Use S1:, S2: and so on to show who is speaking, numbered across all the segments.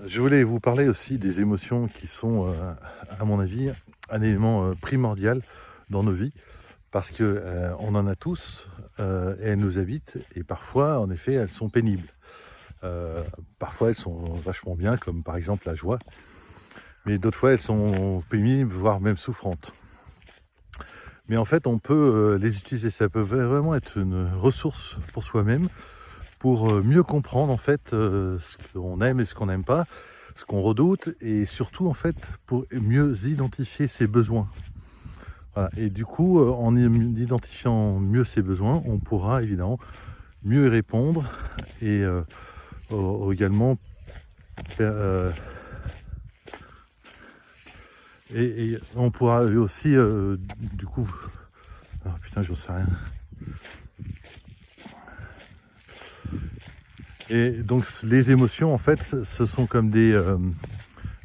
S1: Je voulais vous parler aussi des émotions qui sont, à mon avis, un élément primordial dans nos vies parce que on en a tous et elles nous habitent et parfois, en effet, elles sont pénibles. Parfois, elles sont vachement bien, comme par exemple la joie, mais d'autres fois, elles sont pénibles, voire même souffrantes. Mais en fait, on peut les utiliser. Ça peut vraiment être une ressource pour soi-même, pour mieux comprendre en fait ce qu'on aime et ce qu'on n'aime pas, ce qu'on redoute et surtout en fait pour mieux identifier ses besoins. Voilà. Et du coup, en identifiant mieux ses besoins, on pourra évidemment mieux y répondre et également euh, et on pourra aussi du coup, ah putain, j'en sais rien. Et donc les émotions en fait, ce sont comme des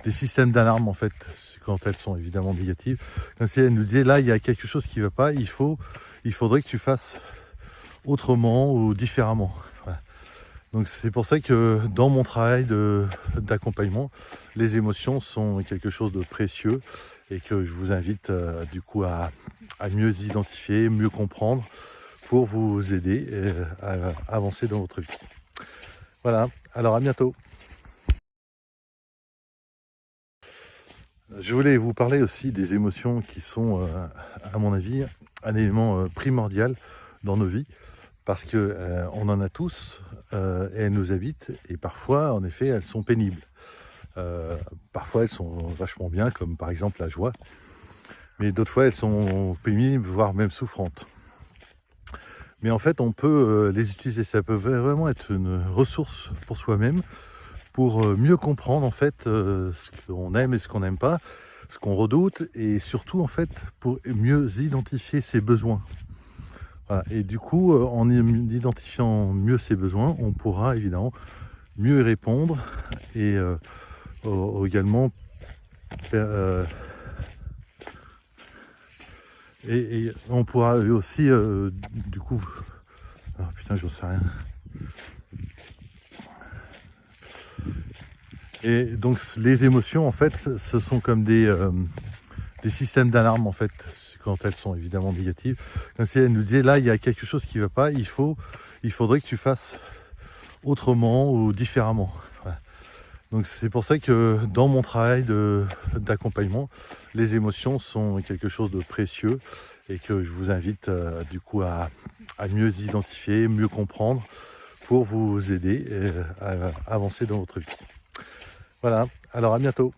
S1: systèmes d'alarme en fait, quand elles sont évidemment négatives. Comme si elles nous disaient là, il y a quelque chose qui ne va pas, il faudrait que tu fasses autrement ou différemment. Voilà. Donc c'est pour ça que dans mon travail d'accompagnement, les émotions sont quelque chose de précieux et que je vous invite du coup à mieux identifier, mieux comprendre pour vous aider à avancer dans votre vie. Voilà, alors à bientôt. Je voulais vous parler aussi des émotions qui sont, à mon avis, un élément primordial dans nos vies parce que on en a tous et elles nous habitent et parfois, en effet, elles sont pénibles. Parfois, elles sont vachement bien, comme par exemple la joie, mais d'autres fois, elles sont pénibles, voire même souffrantes. Mais en fait, on peut les utiliser. Ça peut vraiment être une ressource pour soi-même, pour mieux comprendre en fait ce qu'on aime et ce qu'on n'aime pas, ce qu'on redoute et surtout en fait pour mieux identifier ses besoins. Voilà. Et du coup, en identifiant mieux ses besoins, on pourra évidemment mieux y répondre et également euh, et on pourra aussi du coup, ah putain, j'en sais rien. Et donc les émotions en fait, ce sont comme des systèmes d'alarme en fait, quand elles sont évidemment négatives. Comme si elles nous disaient là, il y a quelque chose qui ne va pas, il faudrait que tu fasses autrement ou différemment. Voilà. Donc c'est pour ça que dans mon travail d'accompagnement, les émotions sont quelque chose de précieux et que je vous invite du coup à mieux identifier, mieux comprendre pour vous aider à avancer dans votre vie. Voilà, alors à bientôt.